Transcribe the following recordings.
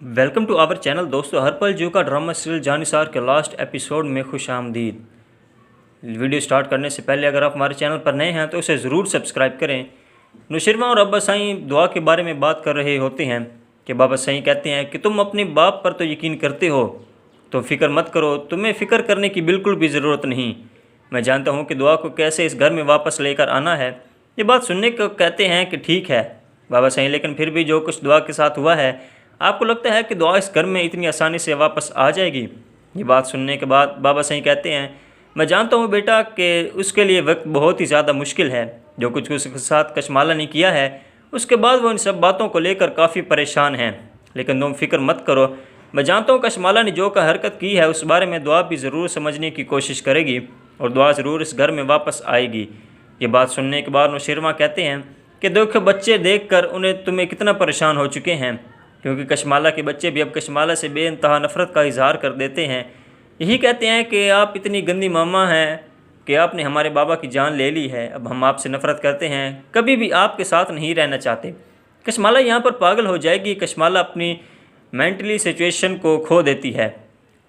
Welcome to our channel. दोस्तों, हर पल जो का ड्रामा सीरियल जानिसार के लास्ट एपिसोड में खुश आमदीद। वीडियो स्टार्ट करने से पहले अगर आप हमारे चैनल पर नए हैं तो उसे ज़रूर सब्सक्राइब करें। नुशरमा और अब्बा साईं दुआ के बारे में बात कर रहे होते हैं कि बाबा साईं कहते हैं कि तुम अपने बाप पर तो यकीन करते हो तो फ़िक्र मत करो, तुम्हें फ़िक्र करने की बिल्कुल भी ज़रूरत नहीं। मैं जानता हूँ कि दुआ को कैसे इस घर में वापस लेकर आना है। ये बात सुनने को कहते हैं कि ठीक है बाबा साईं, लेकिन फिर भी जो कुछ दुआ के साथ हुआ है, आपको लगता है कि दुआ इस घर में इतनी आसानी से वापस आ जाएगी? ये बात सुनने के बाद बाबा साईं कहते हैं, मैं जानता हूँ बेटा कि उसके लिए वक्त बहुत ही ज़्यादा मुश्किल है। जो कुछ उसके साथ कशमाला ने किया है उसके बाद वो इन सब बातों को लेकर काफ़ी परेशान हैं, लेकिन तुम फिक्र मत करो। मैं जानता हूँ कशमाला ने जो का हरकत की है उस बारे में दुआ भी ज़रूर समझने की कोशिश करेगी और दुआ ज़रूर इस घर में वापस आएगी। ये बात सुनने के बाद नुशरमा कहते हैं कि देखो बच्चे देखकर तुम्हें कितना परेशान हो चुके हैं, क्योंकि कशमाला के बच्चे भी अब कशमाला से बेइंतहा नफ़रत का इजहार कर देते हैं। यही कहते हैं कि आप इतनी गंदी मामा हैं कि आपने हमारे बाबा की जान ले ली है, अब हम आपसे नफ़रत करते हैं, कभी भी आपके साथ नहीं रहना चाहते। कशमाला यहाँ पर पागल हो जाएगी। कशमाला अपनी मेंटली सिचुएशन को खो देती है।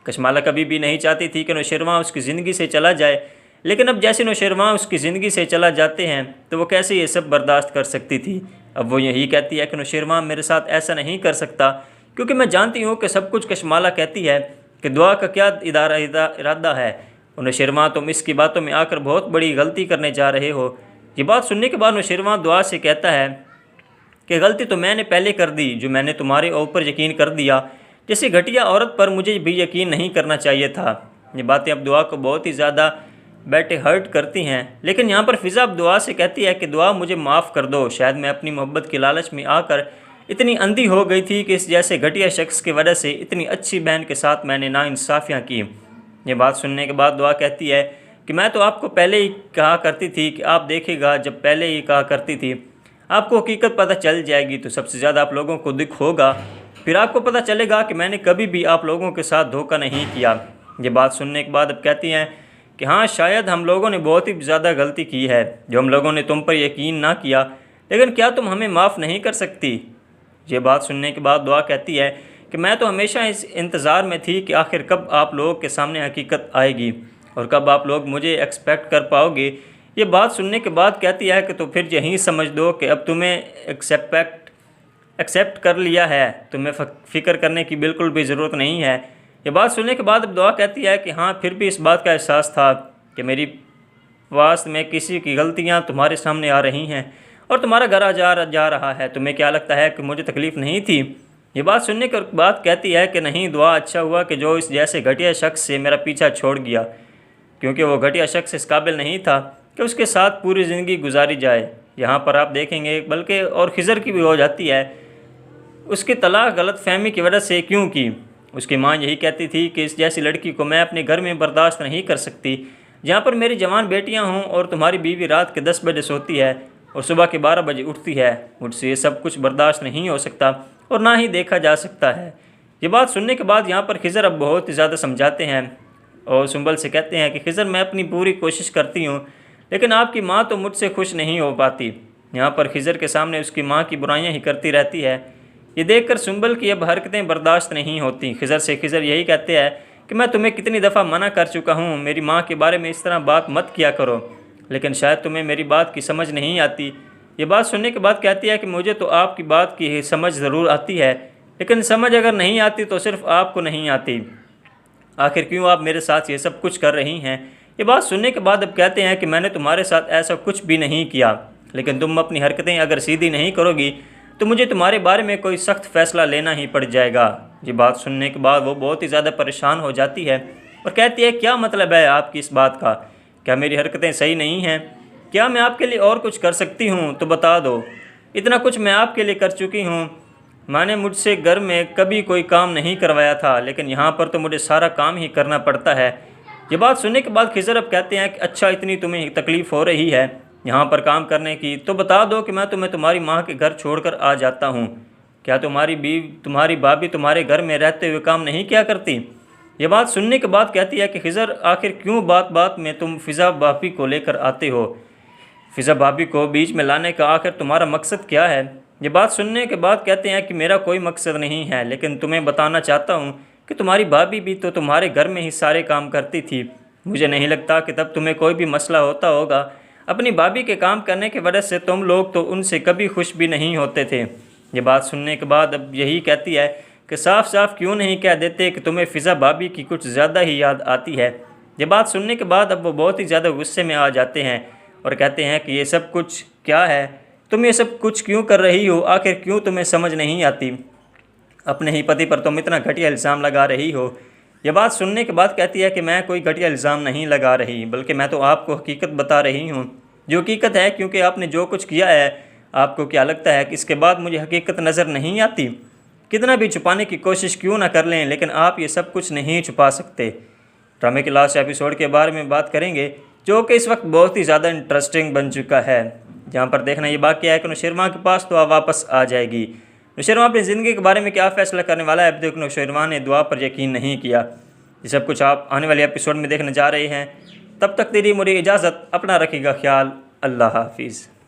कशमाला कभी भी नहीं चाहती थी कि नौशरमा उसकी ज़िंदगी से चला जाए, लेकिन अब जैसे नौशरमा उसकी ज़िंदगी से चला जाते हैं तो वो कैसे ये सब बर्दाश्त कर सकती थी। अब वो यही कहती है कि नौशरमा मेरे साथ ऐसा नहीं कर सकता, क्योंकि मैं जानती हूँ कि सब कुछ कशमाला कहती है कि दुआ का क्या इरादा है। नौशरमा तुम इसकी बातों में आकर बहुत बड़ी गलती करने जा रहे हो। ये बात सुनने के बाद नौशरमा दुआ से कहता है कि गलती तो मैंने पहले कर दी, जो मैंने तुम्हारे ऊपर यकीन कर दिया। जैसी घटिया औरत पर मुझे भी यकीन नहीं करना चाहिए था। ये बातें अब दुआ को बहुत ही ज़्यादा बैठे हर्ट करती हैं, लेकिन यहाँ पर फ़िज़ा अब दुआ से कहती है कि दुआ मुझे माफ़ कर दो, शायद मैं अपनी मोहब्बत की लालच में आकर इतनी अंधी हो गई थी कि इस जैसे घटिया शख्स की वजह से इतनी अच्छी बहन के साथ मैंने नाइंसाफ़ियाँ की। ये बात सुनने के बाद दुआ कहती है कि मैं तो आपको पहले ही कहा करती थी कि आप देखेगा, जब पहले ही कहा करती थी आपको हकीकत पता चल जाएगी तो सबसे ज़्यादा आप लोगों को दुख होगा, फिर आपको पता चलेगा कि मैंने कभी भी आप लोगों के साथ धोखा नहीं किया। ये बात सुनने के बाद अब कहती हैं कि हाँ, शायद हम लोगों ने बहुत ही ज़्यादा गलती की है जो हम लोगों ने तुम पर यकीन ना किया, लेकिन क्या तुम हमें माफ़ नहीं कर सकती? ये बात सुनने के बाद दुआ कहती है कि मैं तो हमेशा इस इंतज़ार में थी कि आखिर कब आप लोगों के सामने हकीकत आएगी और कब आप लोग मुझे एक्सपेक्ट कर पाओगे। ये बात सुनने के बाद कहती है कि तो फिर यही समझ दो कि अब तुम्हें एक्सेप्ट कर लिया है, तुम्हें फ़िक्र करने की बिल्कुल भी ज़रूरत नहीं है। ये बात सुनने के बाद अब दुआ कहती है कि हाँ, फिर भी इस बात का एहसास था कि मेरी वास्त में किसी की गलतियाँ तुम्हारे सामने आ रही हैं और तुम्हारा घर जा रहा है। तुम्हें क्या लगता है कि मुझे तकलीफ़ नहीं थी? ये बात सुनने के बाद कहती है कि नहीं दुआ, अच्छा हुआ कि जो इस जैसे घटिया शख्स से मेरा पीछा छोड़ गया, क्योंकि वो घटिया शख्स इस काबिल नहीं था कि उसके साथ पूरी ज़िंदगी गुजारी जाए। यहाँ पर आप देखेंगे बल्कि और खिज़र की भी हो जाती है, उसकी तलाक गलत फहमी की वजह से क्यों की। उसकी माँ यही कहती थी कि इस जैसी लड़की को मैं अपने घर में बर्दाश्त नहीं कर सकती, जहाँ पर मेरी जवान बेटियाँ हों और तुम्हारी बीवी रात के 10 बजे सोती है और सुबह के 12 बजे उठती है। मुझसे ये सब कुछ बर्दाश्त नहीं हो सकता और ना ही देखा जा सकता है। ये बात सुनने के बाद यहाँ पर खिज़र अब बहुत ही ज़्यादा समझाते हैं और सुंबल से कहते हैं कि खिज़र, मैं अपनी पूरी कोशिश करती हूँ, लेकिन आपकी माँ तो मुझसे खुश नहीं हो पाती। यहाँ पर खिज़र के सामने उसकी माँ की बुराइयाँ ही करती रहती है। ये देखकर सुंबल की अब हरकतें बर्दाश्त नहीं होती। खिज़र यही कहते हैं कि मैं तुम्हें कितनी दफ़ा मना कर चुका हूँ, मेरी माँ के बारे में इस तरह बात मत किया करो, लेकिन शायद तुम्हें मेरी बात की समझ नहीं आती। ये बात सुनने के बाद कहती है कि मुझे तो आपकी बात की समझ ज़रूर आती है, लेकिन समझ अगर नहीं आती तो सिर्फ आपको नहीं आती। आखिर क्यों आप मेरे साथ ये सब कुछ कर रही हैं? ये बात सुनने के बाद अब कहते हैं कि मैंने तुम्हारे साथ ऐसा कुछ भी नहीं किया, लेकिन तुम अपनी हरकतें अगर सीधी नहीं करोगी तो मुझे तुम्हारे बारे में कोई सख्त फ़ैसला लेना ही पड़ जाएगा। ये बात सुनने के बाद वो बहुत ही ज़्यादा परेशान हो जाती है और कहती है, क्या मतलब है आपकी इस बात का? क्या मेरी हरकतें सही नहीं हैं? क्या मैं आपके लिए और कुछ कर सकती हूँ तो बता दो। इतना कुछ मैं आपके लिए कर चुकी हूँ। मैंने मुझसे घर में कभी कोई काम नहीं करवाया था, लेकिन यहाँ पर तो मुझे सारा काम ही करना पड़ता है। ये बात सुनने के बाद खिज़र अब कहते हैं कि अच्छा, इतनी तुम्हें तकलीफ़ हो रही है यहाँ पर काम करने की, तो बता दो कि मैं तुम्हारी माँ के घर छोड़कर आ जाता हूँ। क्या तुम्हारी भाभी तुम्हारे घर में रहते हुए काम नहीं किया करती? ये बात सुनने के बाद कहती है कि खिज़र, आखिर क्यों बात बात में तुम फ़िज़ा भाभी को लेकर आते हो? फ़िज़ा भाभी को बीच में लाने का आखिर तुम्हारा मकसद क्या है? ये बात सुनने के बाद कहते हैं कि मेरा कोई मकसद नहीं है, लेकिन तुम्हें बताना चाहता हूँ कि तुम्हारी भाभी भी तो तुम्हारे घर में ही सारे काम करती थी। मुझे नहीं लगता कि तब तुम्हें कोई भी मसला होता होगा। अपनी भाभी के काम करने की वजह से तुम लोग तो उनसे कभी खुश भी नहीं होते थे। ये बात सुनने के बाद अब यही कहती है कि साफ साफ क्यों नहीं कह देते कि तुम्हें फ़िज़ा भाभी की कुछ ज़्यादा ही याद आती है। ये बात सुनने के बाद अब वो बहुत ही ज़्यादा गुस्से में आ जाते हैं और कहते हैं कि ये सब कुछ क्या है, तुम ये सब कुछ क्यों कर रही हो, आखिर क्यों तुम्हें समझ नहीं आती, अपने ही पति पर तुम इतना घटिया इल्ज़ाम लगा रही हो। यह बात सुनने के बाद कहती है कि मैं कोई घटिया इल्ज़ाम नहीं लगा रही, बल्कि मैं तो आपको हकीकत बता रही हूँ, जो हकीकत है, क्योंकि आपने जो कुछ किया है। आपको क्या लगता है कि इसके बाद मुझे हकीकत नज़र नहीं आती? कितना भी छुपाने की कोशिश क्यों ना कर लें, लेकिन आप ये सब कुछ नहीं छुपा सकते। ड्रामे के लास्ट एपिसोड के बारे में बात करेंगे, जो कि इस वक्त बहुत ही ज़्यादा इंटरेस्टिंग बन चुका है। जहाँ पर देखना ये बाकी है कि नौशेरवां के पास तो वापस आ जाएगी। नौशेरवां अपनी ज़िंदगी के बारे में क्या फ़ैसला करने वाला है, अभी तक नौशेरवां ने दुआ पर यकीन नहीं किया। ये सब कुछ आप आने वाले एपिसोड में देखने जा रहे हैं। तब तक तेरी मुझे इजाज़त, अपना रखिएगा ख्याल। अल्लाह हाफिज़।